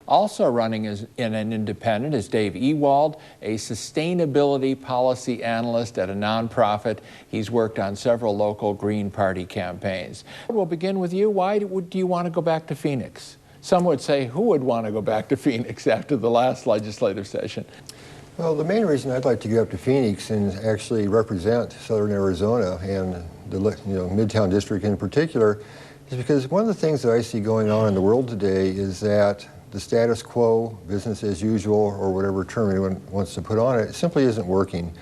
Also running as in an independent is Dave Ewoldt, a sustainability policy analyst at a nonprofit. He's worked on several local Green Party campaigns. We'll begin with you. Why do you want to go back to Phoenix? Some would say, who would want to go back to Phoenix after the last legislative session? Well, the main reason I'd like to go up to Phoenix and actually represent Southern Arizona and the Midtown District in particular is because one of the things that I see going on in the world today is that the status quo, business as usual, or whatever term anyone wants to put on it, simply isn't working.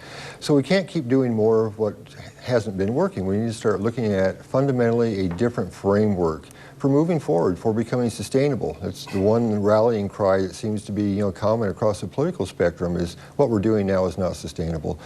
So we can't keep doing more of what hasn't been working. We need to start looking at fundamentally a different framework for moving forward, for becoming sustainable. It's the one rallying cry that seems to be common across the political spectrum is what we're doing now is not sustainable.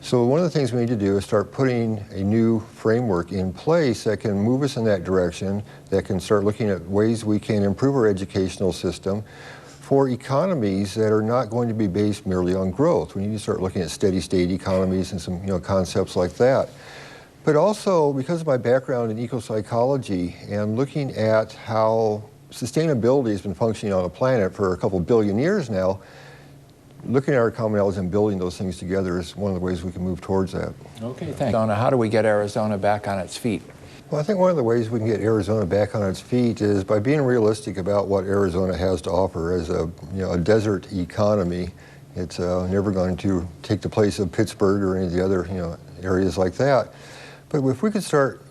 So one of the things we need to do is start putting a new framework in place that can move us in that direction, that can start looking at ways we can improve our educational system for economies that are not going to be based merely on growth. We need to start looking at steady state economies and some concepts like that. But also, because of my background in eco-psychology and looking at how sustainability has been functioning on the planet for a couple billion years now, looking at our commonalities and building those things together is one of the ways we can move towards that. Okay, thanks. Donna, how do we get Arizona back on its feet? Well, I think one of the ways we can get Arizona back on its feet is by being realistic about what Arizona has to offer as a desert economy. It's never going to take the place of Pittsburgh or any of the other areas like that. But if we could start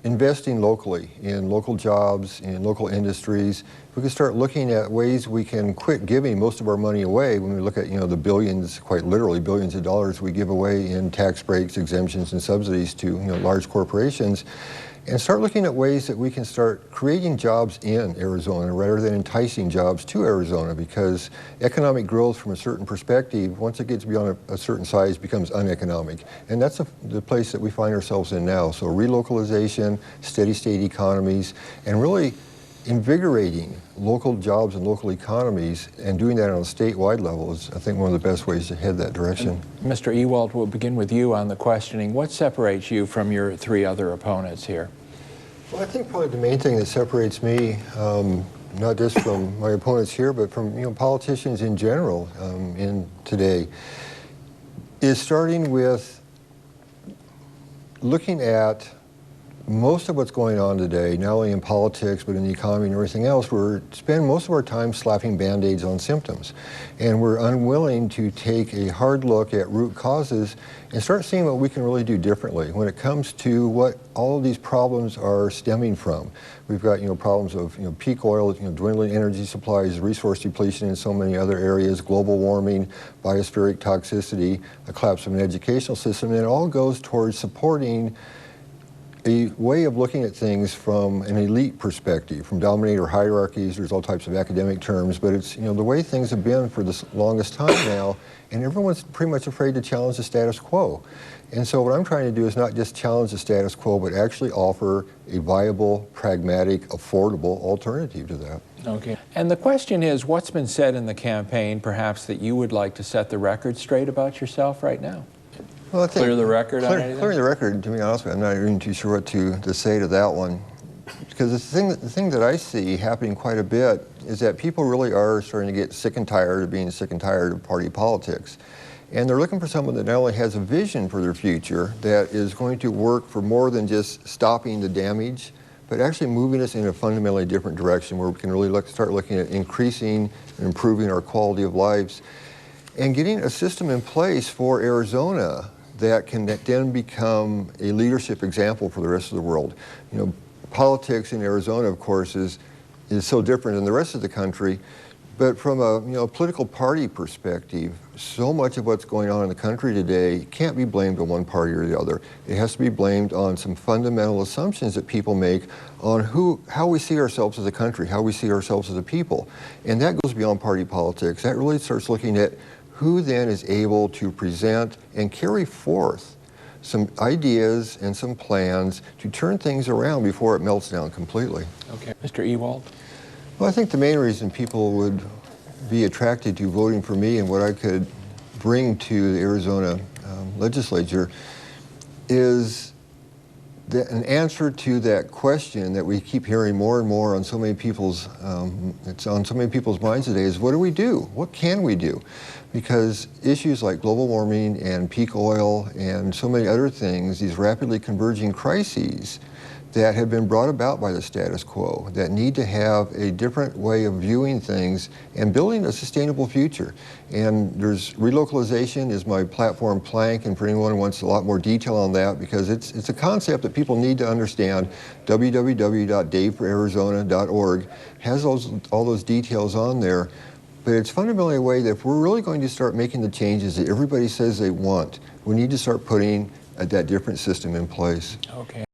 investing locally in local jobs, in local industries, if we could start looking at ways we can quit giving most of our money away when we look at the billions, quite literally billions of dollars we give away in tax breaks, exemptions, and subsidies to large corporations, and start looking at ways that we can start creating jobs in Arizona rather than enticing jobs to Arizona, because economic growth from a certain perspective, once it gets beyond a certain size, becomes uneconomic. And that's the place that we find ourselves in now. So relocalization, steady state economies, and really invigorating local jobs and local economies and doing that on a statewide level is, I think, one of the best ways to head that direction. And Mr. Ewoldt, we'll begin with you on the questioning. What separates you from your three other opponents here? Well, I think probably the main thing that separates me, not just from my opponents here, but from politicians in general in today, is starting with looking at most of what's going on today, not only in politics, but in the economy and everything else. We spend most of our time slapping Band-Aids on symptoms. And we're unwilling to take a hard look at root causes and start seeing what we can really do differently when it comes to what all of these problems are stemming from. We've got problems of peak oil, dwindling energy supplies, resource depletion in so many other areas, global warming, biospheric toxicity, the collapse of an educational system, and it all goes towards supporting a way of looking at things from an elite perspective, from dominator hierarchies. There's all types of academic terms, but it's the way things have been for the longest time now, and everyone's pretty much afraid to challenge the status quo. And so what I'm trying to do is not just challenge the status quo, but actually offer a viable, pragmatic, affordable alternative to that. Okay. And the question is, what's been said in the campaign, perhaps, that you would like to set the record straight about yourself right now? Well, I think clear the record on anything? Clearing the record, to be honest with you, I'm not even too sure what to say to that one. Because the thing that I see happening quite a bit is that people really are starting to get sick and tired of being sick and tired of party politics. And they're looking for someone that not only has a vision for their future, that is going to work for more than just stopping the damage, but actually moving us in a fundamentally different direction where we can really start looking at increasing and improving our quality of lives and getting a system in place for Arizona that can then become a leadership example for the rest of the world. Politics in Arizona, of course, is so different than the rest of the country, but from a political party perspective, so much of what's going on in the country today can't be blamed on one party or the other. It has to be blamed on some fundamental assumptions that people make on how we see ourselves as a country, how we see ourselves as a people. And that goes beyond party politics. That really starts looking at who then is able to present and carry forth some ideas and some plans to turn things around before it melts down completely. Okay. Mr. Ewoldt? Well, I think the main reason people would be attracted to voting for me and what I could bring to the Arizona legislature is an answer to that question that we keep hearing more and more on so many people's, it's on so many people's minds today is, what do we do? What can we do? Because issues like global warming and peak oil and so many other things, these rapidly converging crises that have been brought about by the status quo, that need to have a different way of viewing things and building a sustainable future. And there's relocalization is my platform plank, and for anyone who wants a lot more detail on that, because it's a concept that people need to understand, www.davefораrizona.org has all those details on there. But it's fundamentally a way that if we're really going to start making the changes that everybody says they want, we need to start putting that different system in place. Okay.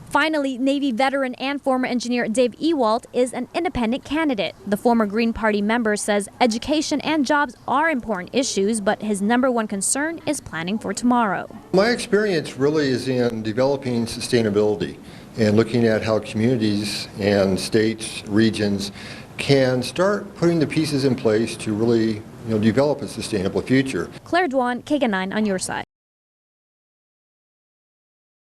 Finally, Navy veteran and former engineer Dave Ewoldt is an independent candidate. The former Green Party member says education and jobs are important issues, but his #1 concern is planning for tomorrow. My experience really is in developing sustainability and looking at how communities and states, regions can start putting the pieces in place to really develop a sustainable future. Claire Dwan, KGAN 9 on your side.